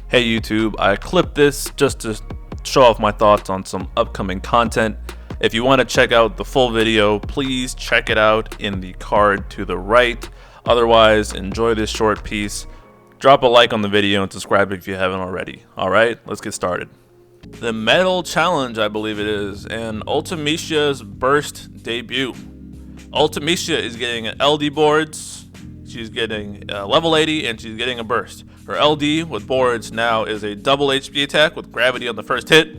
Hey YouTube, I clipped this just to show off my thoughts on some upcoming content. If you want to check out the full video, please check it out in the card to the right. Otherwise, enjoy this short piece. Drop a like on the video and subscribe if you haven't already. Alright, let's get started. The Metal Challenge, I believe it is, and Ultimecia's Burst debut. Ultimecia is getting LD boards, she's getting level 80, and she's getting a burst. Her LD with boards now is a double HP attack with gravity on the first hit,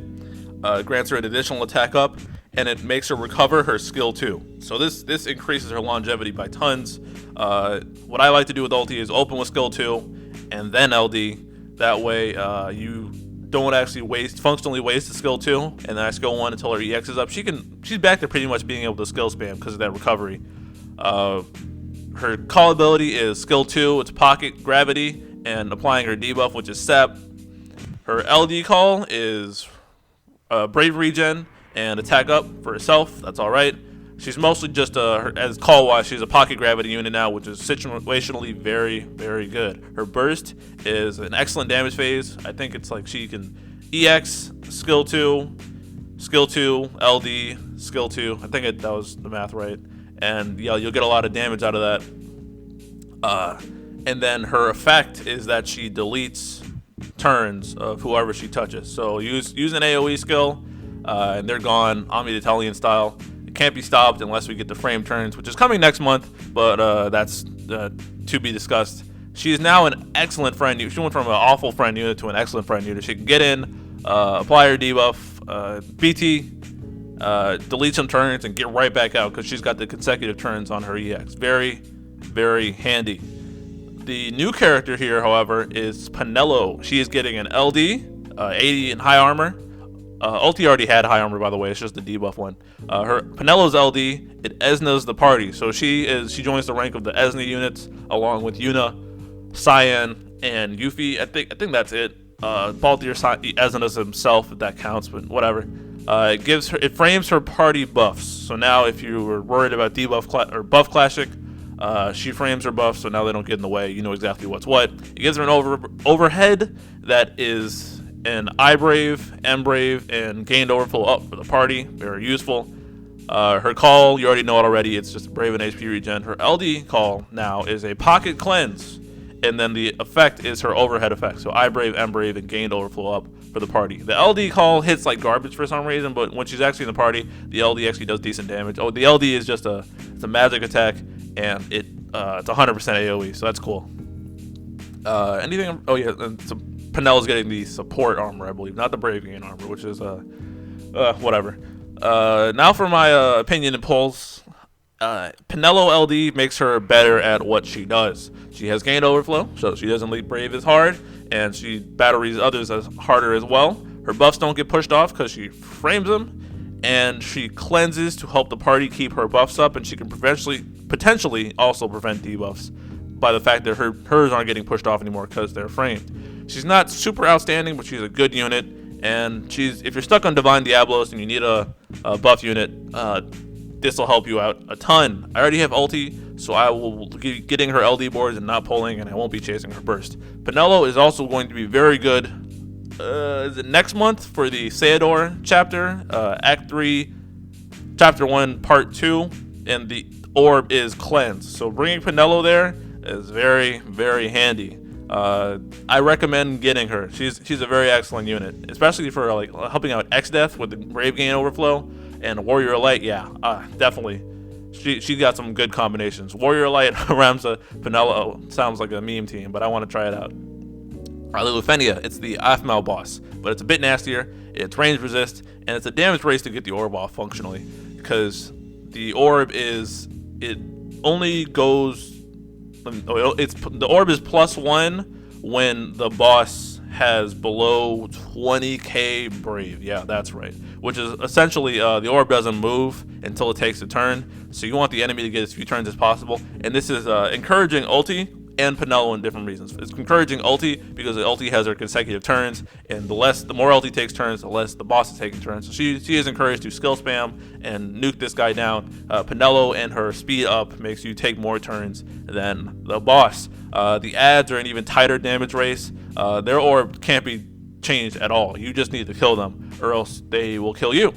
grants her an additional attack up, and it makes her recover her skill 2. So this increases her longevity by tons. What I like to do with ulti is open with skill 2 and then LD. That way you don't actually functionally waste the skill 2 and then I skill 1 until her EX is up. She's back to pretty much being able to skill spam because of that recovery. Her call ability is skill 2, it's pocket gravity, and applying her debuff, which is sap. Her LD call is brave regen and attack up for herself. That's alright. She's mostly just as call wise, she's a pocket gravity unit now, which is situationally very, very good. Her burst is an excellent damage phase. I think it's like she can EX, skill 2, LD, skill 2. I think that was the math right. And yeah, you'll get a lot of damage out of that. And then her effect is that she deletes turns of whoever she touches. So use an AoE skill, and they're gone, Omnia Italian style. It can't be stopped unless we get the frame turns, which is coming next month, but that's to be discussed. She is now an excellent friend unit. She went from an awful friend unit to an excellent friend unit. She can get in, apply her debuff, BT, delete some turns, and get right back out because she's got the consecutive turns on her EX. Very, very handy. The new character here, however, is Penelo. She is getting an LD, 80 in high armor. Ulti already had high armor, by the way. It's just the debuff one. Her Penelo's LD, it Esna's the party. So she joins the rank of the Esna units along with Yuna, Cyan, and Yuffie. I think that's it. Balthier Esna's himself, if that counts, but whatever. It frames her party buffs. So now, if you were worried about debuff or buff clashing, she frames her buffs, so now they don't get in the way. You know exactly what's what. It gives her an overhead that is an I Brave, M Brave, and gained overflow up for the party. Very useful. Her call, you already know it already. It's just a Brave and HP regen. Her LD call now is a pocket cleanse, and then the effect is her overhead effect. So I Brave, M Brave, and gained overflow up for the party. The LD call hits like garbage for some reason, but when she's actually in the party, the LD actually does decent damage. Oh, the LD is just it's a magic attack, and it's 100% AoE, so that's cool. Anything? Oh yeah, and Penelo's getting the support armor, I believe, not the Brave gain armor, which is whatever. Now for my opinion and polls. Penelo LD makes her better at what she does. She has gained overflow, so she doesn't lead Brave as hard, and she batteries others as harder as well. Her buffs don't get pushed off because she frames them, and she cleanses to help the party keep her buffs up, and she can potentially also prevent debuffs by the fact that hers aren't getting pushed off anymore because they're framed. She's not super outstanding, but she's a good unit, and if you're stuck on Divine Diablos and you need a buff unit, this will help you out a ton. I already have ulti, so I will be getting her LD boards and not pulling, and I won't be chasing her burst. Penelo is also going to be very good. Is it next month for the Sayador chapter, Act 3, Chapter 1, Part 2, and the orb is cleansed. So bringing Penelo there is very, very handy. I recommend getting her. She's a very excellent unit, especially for like helping out X-Death with the Brave gain overflow and Warrior Light. Yeah, definitely. She got some good combinations. Warrior Light, Ramza, Penelo sounds like a meme team, but I want to try it out. Lilufenia, it's the Aphmau boss, but it's a bit nastier. It's range resist, and it's a damage race to get the orb off functionally, because the orb only goes. The orb is +1 when the boss has below 20k Brave. Yeah, that's right. Which is essentially the orb doesn't move until it takes a turn. So you want the enemy to get as few turns as possible. And this is encouraging ulti and Penelo in different reasons. It's encouraging ulti because the ulti has her consecutive turns, and the more ulti takes turns, the less the boss is taking turns. So she is encouraged to skill spam and nuke this guy down. Penelo and her speed up makes you take more turns than the boss. The adds are an even tighter damage race. Their orb can't be changed at all. You just need to kill them, or else they will kill you.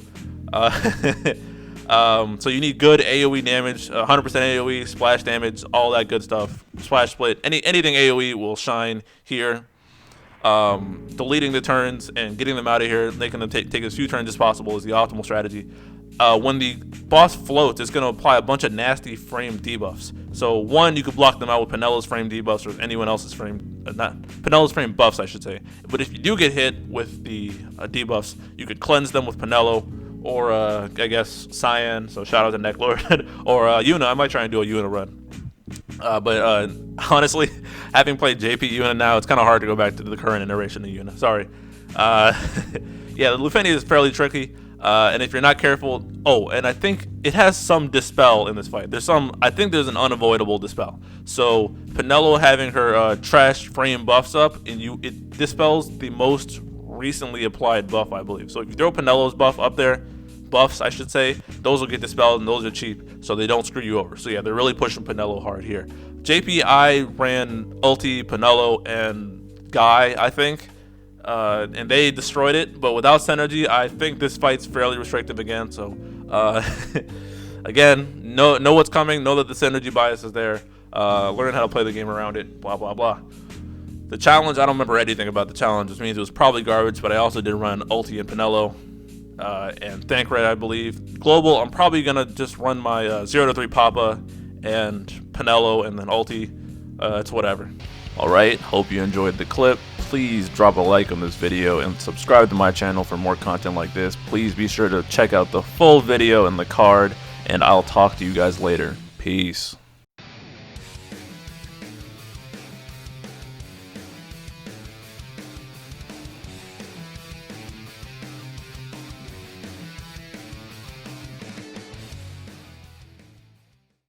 So you need good AoE damage, 100% AoE, splash damage, all that good stuff. Splash split, anything AoE will shine here. Deleting the turns and getting them out of here, making them take as few turns as possible is the optimal strategy. When the boss floats, it's going to apply a bunch of nasty frame debuffs. So one, you could block them out with Penelo's frame debuffs or anyone else's frame, not Penelo's frame buffs, I should say. But if you do get hit with the debuffs, you could cleanse them with Penelo, or I guess Cyan, so shout out to Necklord, or Yuna. I might try and do a Yuna run. But honestly, having played JP Yuna now, it's kind of hard to go back to the current iteration of Yuna. Sorry. Yeah, the Lufeni is fairly tricky. And if you're not careful, and I think it has some dispel in this fight. I think there's an unavoidable dispel. So Penelo having her trash frame buffs up, and it dispels the most recently applied buff, I believe. So if you throw Penelo's buffs, I should say, those will get dispelled, and those are cheap, so they don't screw you over. So yeah, they're really pushing Penelo hard here. JPI ran ulti, Penelo, and Guy, I think. And they destroyed it, but without synergy, I think this fight's fairly restrictive again. So, again, know what's coming, know that the synergy bias is there, learn how to play the game around it, blah, blah, blah. The challenge, I don't remember anything about the challenge, which means it was probably garbage, but I also did run ulti and Penelo, and Thancred, I believe. Global, I'm probably going to just run my 0-3 Papa and Penelo and then ulti. It's whatever. Alright, hope you enjoyed the clip. Please drop a like on this video and subscribe to my channel for more content like this. Please be sure to check out the full video in the card, and I'll talk to you guys later. Peace.